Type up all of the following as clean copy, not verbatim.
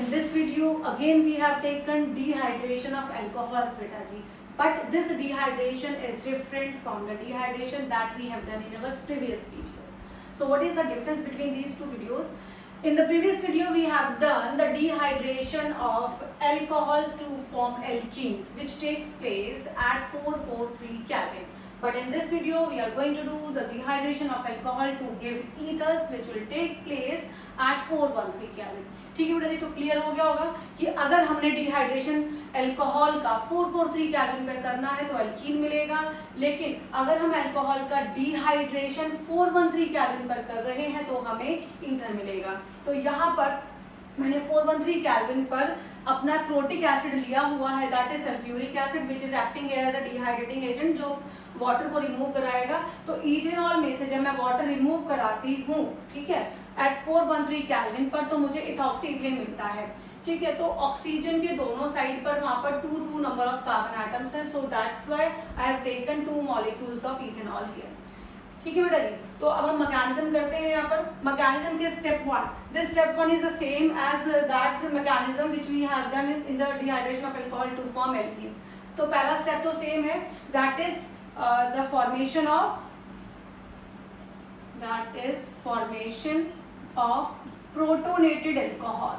in this video again we have taken dehydration of alcohols beta ji, but this dehydration is different from the dehydration that we have done in our previous video. So what is the difference between these two videos? In the previous video we have done the dehydration of alcohols to form alkenes, which takes place at 443 Kelvin. But in this video we are going to do the dehydration of alcohol to give ethers, which will take place at 413 Kelvin. ठीक है बेटा जी, तो clear हो गया होगा कि अगर हमने डिहाइड्रेशन अल्कोहल का 443 केल्विन पर करना है तो अल्कीन मिलेगा, लेकिन अगर हम अल्कोहल का डिहाइड्रेशन 413 केल्विन पर कर रहे हैं तो हमें ईथर मिलेगा। तो यहाँ पर मैंने 413 केल्विन पर अपना प्रोटिक एसिड लिया हुआ है, that is sulphuric acid which is acting as a dehydrating agent, जो वाटर को रिमूव कराएगा। तो इथेनॉल में से जब मैं वाटर रिमूव कराती हूँ, ठीक है, एट 413 केल्विन पर, तो मुझे इथॉक्सी इथेन मिलता है। ठीक है, तो ऑक्सीजन के दोनों साइड पर वहां पर 2 नंबर ऑफ कार्बन एटम्स है, so that's why I have taken 2 molecules of ethanol here. ठीक है बेटा जी, तो अब हम मैकेनिज्म करते हैं। यहाँ पर मैकेनिज्म के step 1, this step 1 is the same as that mechanism which we have done in the dehydration of alcohol to form alkenes. तो पहला स्टेप तो सेम है, that is the formation of protonated alcohol.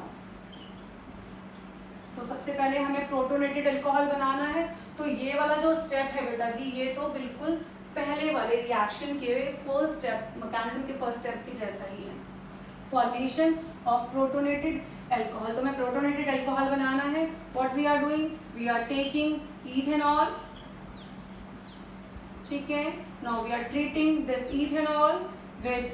तो सबसे पहले हमें protonated alcohol बनाना है। तो ये वाला जो स्टेप है बेटा जी, ये तो बिल्कुल पहले वाले रिएक्शन के फर्स्ट स्टेप, मैकेनिज्म के फर्स्ट स्टेप के जैसा ही है, फॉर्मेशन ऑफ प्रोटोनेटेड अल्कोहल। तो मैं प्रोटोनेटेड अल्कोहल बनाना है, what we are doing, we are taking ethanol, ठीक है, now we are treating this ethanol with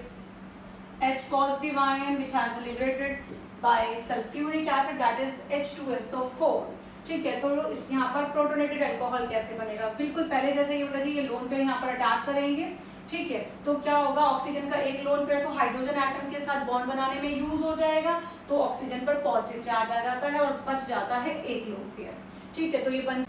H positive ion which has been liberated by sulfuric acid, that is H2SO4। ठीक है, तो इस यहाँ पर प्रोटोनेटेड अल्कोहल कैसे बनेगा, बिल्कुल पहले जैसे ही होगा जी, ये लोन पेयर यहाँ पर अटैक करेंगे। ठीक है, तो क्या होगा, ऑक्सीजन का एक लोन पेयर तो हाइड्रोजन एटम के साथ बॉन्ड बनाने में यूज हो जाएगा, तो ऑक्सीजन पर पॉजिटिव चार्ज आ जाता है और बच जाता है एक लोन पेयर। ठीक है, तो ये बन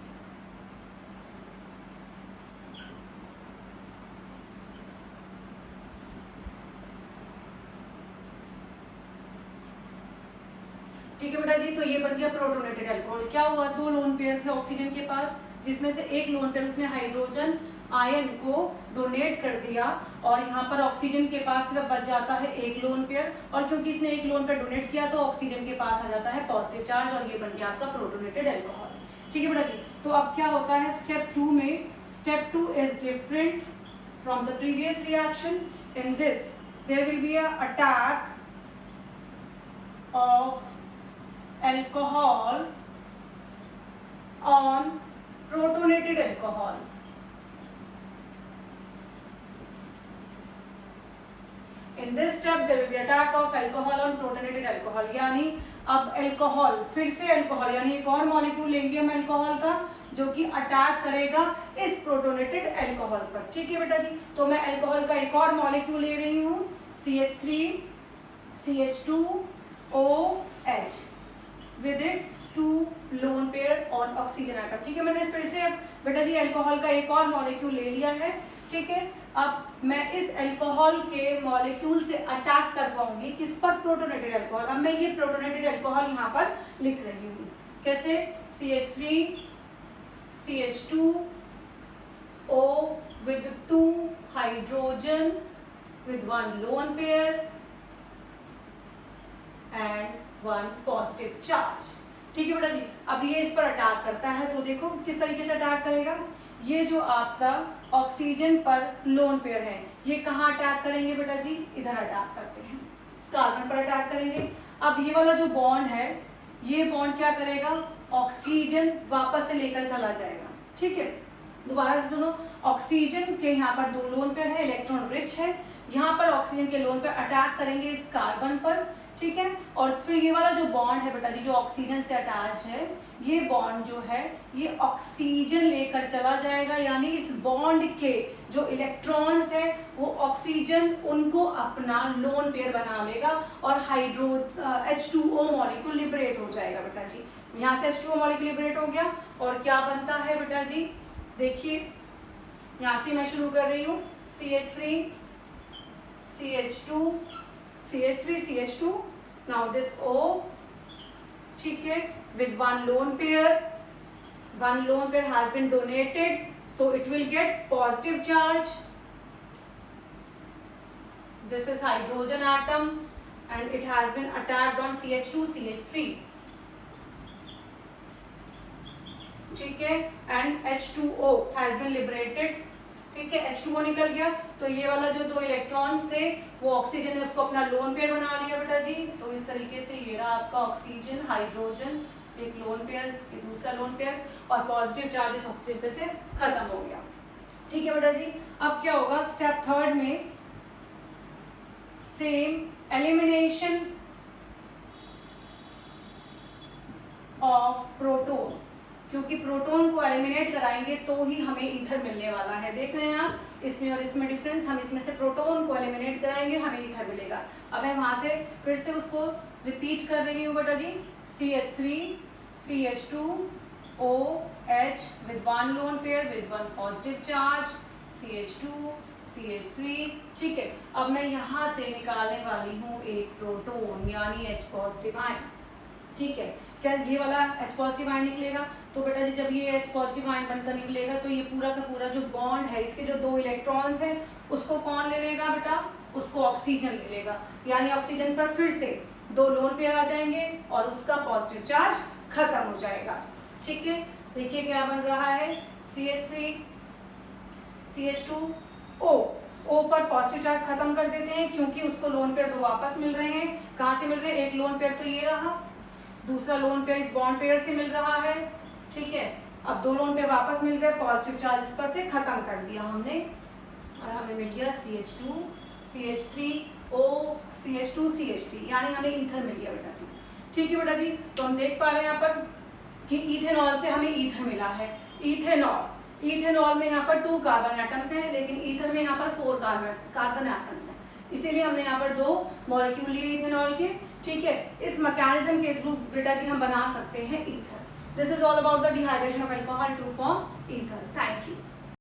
ठीक है बेटा जी, तो ये बन गया प्रोटोनेटेड अल्कोहल। क्या हुआ, 2 लोन पेयर थे ऑक्सीजन के पास, जिसमें से एक लोन पेयर उसने हाइड्रोजन आयन को डोनेट कर दिया और यहाँ पर ऑक्सीजन के पास सिर्फ बच जाता है एक लोन पेयर, और क्योंकि इसने एक लोन पेयर डोनेट किया तो ऑक्सीजन के पास आ जाता है पॉजिटिव चार्ज और ये बन गया आपका प्रोटोनेटेड अल्कोहल। ठीक है बेटा जी, तो अब क्या होता है स्टेप 2 में, step 2 is different from the previous reaction. In this there will be a attack of alcohol on protonated alcohol। In this step there will be attack of alcohol on protonated alcohol, यानी अब alcohol, फिर से alcohol, यानी एक और molecule लेंगे हम alcohol का, जो कि अटैक करेगा इस प्रोटोनेटेड अल्कोहल पर। ठीक है बेटा जी, तो मैं अल्कोहल का एक और मॉलिक्यूल ले रही हूँ, CH3 CH2OH with its 2 lone pair on oxygen atom। ठीक है, मैंने फिर से अब बेटा जी अल्कोहल का एक और मॉलिक्यूल ले लिया है। ठीक है, अब मैं इस अल्कोहल के मॉलिक्यूल से अटैक करवाऊंगी किस पर, प्रोटोनेटेड अल्कोहल। अब मैं ये प्रोटोनेटेड अल्कोहल यहाँ पर लिख रही हूँ, कैसे, CH3 CH2O with 2 hydrogen with 1 lone pair and 1 positive charge. ठीक है बेटा जी, अब ये इस पर अटैक करता है, तो देखो किस तरीके से अटैक करेगा। ये जो आपका ऑक्सीजन पर लोन पेयर है, ये कहाँ अटैक करेंगे बेटा जी, इधर अटैक करते हैं, कार्बन पर अटैक करेंगे। अब ये वाला जो बॉन्ड है, ये बॉन्ड क्या करेगा, ऑक्सीजन वापस से लेकर चला जाएगा। ठीक है, दोबारा से सुनो, ऑक्सीजन के यहाँ पर 2 लोन पेयर है, इलेक्ट्रॉन रिच है, यहाँ पर ऑक्सीजन के लोन पेयर अटैक करेंगे इस कार्बन पर। ठीक है, और फिर ये वाला जो बॉन्ड है बेटा जी, जो ऑक्सीजन से अटैच्ड है, ये बॉन्ड जो है ये ऑक्सीजन लेकर चला जाएगा, यानी इस बॉन्ड के जो इलेक्ट्रॉन्स है वो ऑक्सीजन उनको अपना लोन पेयर बना लेगा और H2O मॉलिक्यूल लिबरेट हो जाएगा बेटा जी। यहाँ से H2O मॉलिक्यूल लिबरेट हो गया और क्या बनता है बेटा जी, देखिए यहाँ से मैं शुरू कर रही हूँ, CH3 CH2 CH3 CH2, now this O ठीक है, with one lone pair has been donated, so it will get positive charge. This is hydrogen atom and it has been attacked on CH2 CH3, ठीक है, and H2O has been liberated, ठीक है, H2O निकल गया, तो ये वाला जो दो इलेक्ट्रॉन्स थे वो ऑक्सीजन ने उसको अपना लोन पेयर बना लिया बेटा जी। तो इस तरीके से ये रहा आपका ऑक्सीजन हाइड्रोजन एक लोन पेयर, ये दूसरा लोन पेयर, और पॉजिटिव चार्जेस ऑक्सीजन पे से खत्म हो गया, ठीक है बेटा जी। अब क्या होगा स्टेप थर्ड में, सेम एलिमिनेशन ऑफ प्रोटोन, क्योंकि प्रोटोन को एलिमिनेट कराएंगे तो ही हमें ईथर मिलने वाला है। देख रहे हैं आप इसमें और इसमें डिफरेंस, हम इसमें से प्रोटोन को एलिमिनेट कराएंगे हमें ईथर मिलेगा। अब मैं वहां से फिर से उसको रिपीट कर रही हूँ बेटा जी, CH3 CH2 OH with one lone pair with one positive charge, CH2 CH3, ठीक है। अब मैं यहाँ से निकालने वाली हूँ एक प्रोटोन यानी H पॉजिटिव आयन, ठीक है। क्या ये वाला H पॉजिटिव आयन निकलेगा, तो बेटा जी जब ये H पॉजिटिव आयन बनकर निकलेगा तो ये पूरा का पूरा जो बॉन्ड है इसके जो दो इलेक्ट्रॉन्स हैं उसको कौन ले लेगा बेटा, उसको ऑक्सीजन ले लेगा, यानी ऑक्सीजन पर फिर से दो लोन पेयर आ जाएंगे और उसका पॉजिटिव चार्ज खत्म हो जाएगा, ठीक है। देखिए क्या बन रहा है, CH3 CH2O, O पर पॉजिटिव चार्ज खत्म कर देते हैं क्योंकि उसको लोन पेयर दो वापस मिल रहे हैं। कहाँ से मिल रहे हैं, एक लोन पेयर तो ये रहा, दूसरा लोन पेयर इस बॉन्ड पेयर से मिल रहा है, ठीक है। अब दो लोन पेयर वापस मिल गए, पॉजिटिव चार्ज इस पर से खत्म कर दिया हमने और हमें मिल गया CH2 CH3O CH2 CH3, यानी हमें ईथर मिल गया बेटा जी, ठीक है बेटा जी। तो हम देख पा रहे हैं यहाँ पर कि इथेनॉल से हमें ईथर मिला है। इथेनॉल में यहाँ पर 2 कार्बन एटम्स हैं, लेकिन ईथर में यहाँ पर 4 कार्बन एटम्स हैं, इसीलिए हमने यहाँ पर 2 मॉलिक्यूल लिए इथेनॉल के, ठीक है। इस मैकेनिज्म के थ्रू बेटा जी हम बना सकते हैं ether. This is all about the dehydration of alcohol to form ethers. Thank you.